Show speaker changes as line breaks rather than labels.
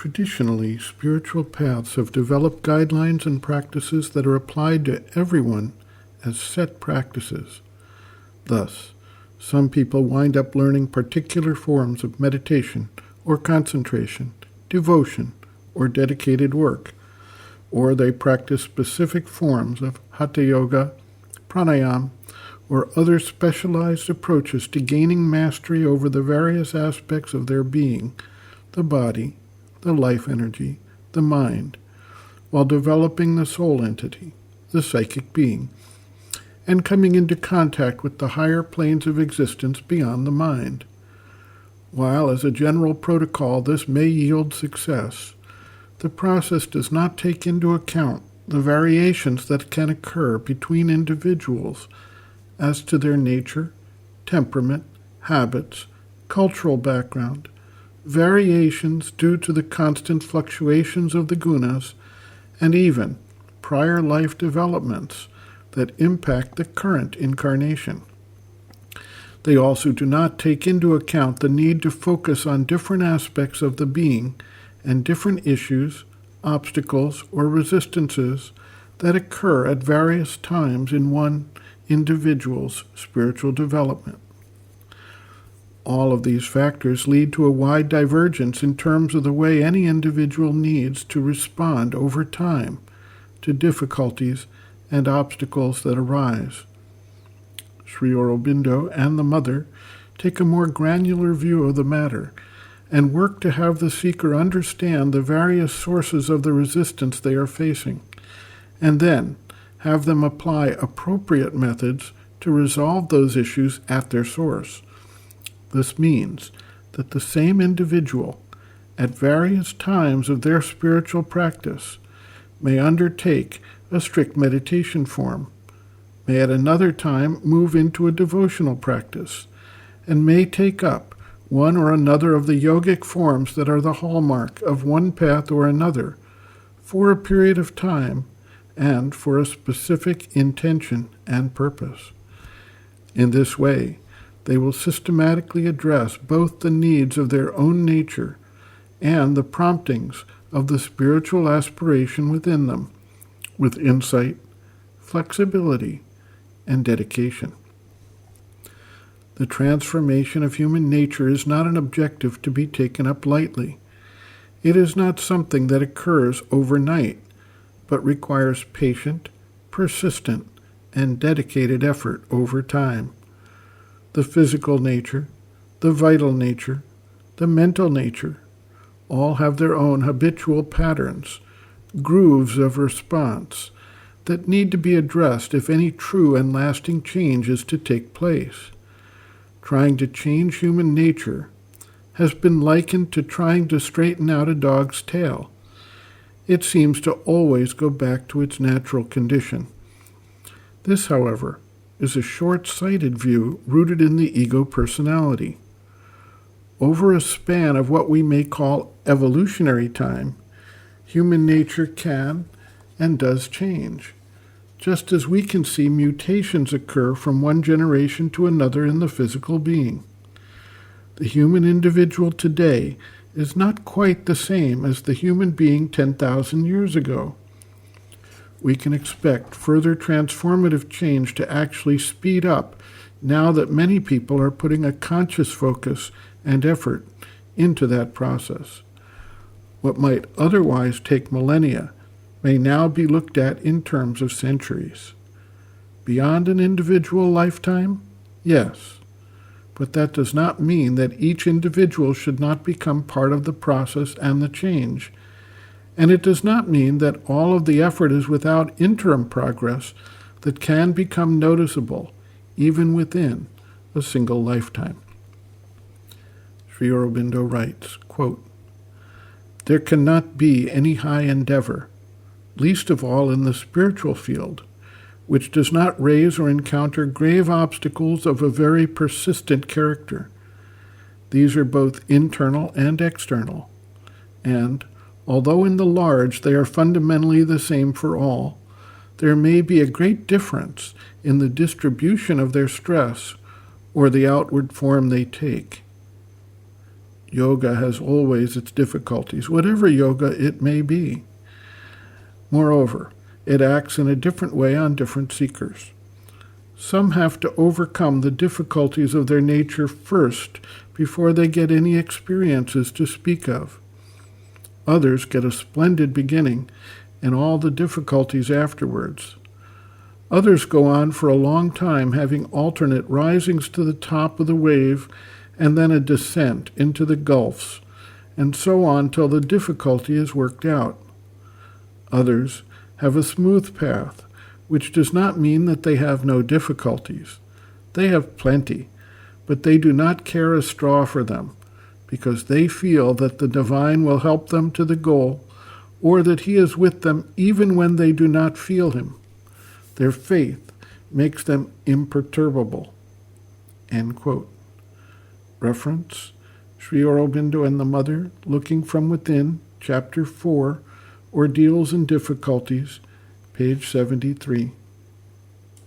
Traditionally, spiritual paths have developed guidelines and practices that are applied to everyone as set practices. Thus, some people wind up learning particular forms of meditation or concentration, devotion, or dedicated work, or they practice specific forms of hatha yoga, pranayama, or other specialized approaches to gaining mastery over the various aspects of their being, the body, the life energy, the mind, while developing the soul entity, the psychic being, and coming into contact with the higher planes of existence beyond the mind. While, as a general protocol, this may yield success, the process does not take into account the variations that can occur between individuals as to their nature, temperament, habits, cultural background, variations due to the constant fluctuations of the gunas, and even prior life developments that impact the current incarnation. They also do not take into account the need to focus on different aspects of the being and different issues, obstacles, or resistances that occur at various times in one individual's spiritual development. All of these factors lead to a wide divergence in terms of the way any individual needs to respond over time to difficulties and obstacles that arise. Sri Aurobindo and the Mother take a more granular view of the matter and work to have the seeker understand the various sources of the resistance they are facing, and then have them apply appropriate methods to resolve those issues at their source. This means that the same individual, at various times of their spiritual practice, may undertake a strict meditation form, may at another time move into a devotional practice, and may take up one or another of the yogic forms that are the hallmark of one path or another for a period of time and for a specific intention and purpose. In this way, they will systematically address both the needs of their own nature and the promptings of the spiritual aspiration within them, with insight, flexibility, and dedication. The transformation of human nature is not an objective to be taken up lightly. It is not something that occurs overnight, but requires patient, persistent, and dedicated effort over time. The physical nature, the vital nature, the mental nature, all have their own habitual patterns, grooves of response, that need to be addressed if any true and lasting change is to take place. Trying to change human nature has been likened to trying to straighten out a dog's tail. It seems to always go back to its natural condition. This, however, is a short-sighted view rooted in the ego personality. Over a span of what we may call evolutionary time, human nature can and does change, just as we can see mutations occur from one generation to another in the physical being. The human individual today is not quite the same as the human being 10,000 years ago. We can expect further transformative change to actually speed up now that many people are putting a conscious focus and effort into that process. What might otherwise take millennia may now be looked at in terms of centuries. Beyond an individual lifetime? Yes. But that does not mean that each individual should not become part of the process and the change. And it does not mean that all of the effort is without interim progress that can become noticeable, even within a single lifetime. Sri Aurobindo writes, quote, "There cannot be any high endeavor, least of all in the spiritual field, which does not raise or encounter grave obstacles of a very persistent character. These are both internal and external, and, although in the large they are fundamentally the same for all, there may be a great difference in the distribution of their stress or the outward form they take. Yoga has always its difficulties, whatever yoga it may be. Moreover, it acts in a different way on different seekers. Some have to overcome the difficulties of their nature first before they get any experiences to speak of. Others get a splendid beginning and all the difficulties afterwards. Others go on for a long time, having alternate risings to the top of the wave and then a descent into the gulfs, and so on till the difficulty is worked out. Others have a smooth path, which does not mean that they have no difficulties. They have plenty, but they do not care a straw for them, because they feel that the divine will help them to the goal, or that he is with them even when they do not feel him. Their faith makes them imperturbable." End quote. Reference, Sri Aurobindo and the Mother, Looking from Within, Chapter 4, Ordeals and Difficulties, page 73.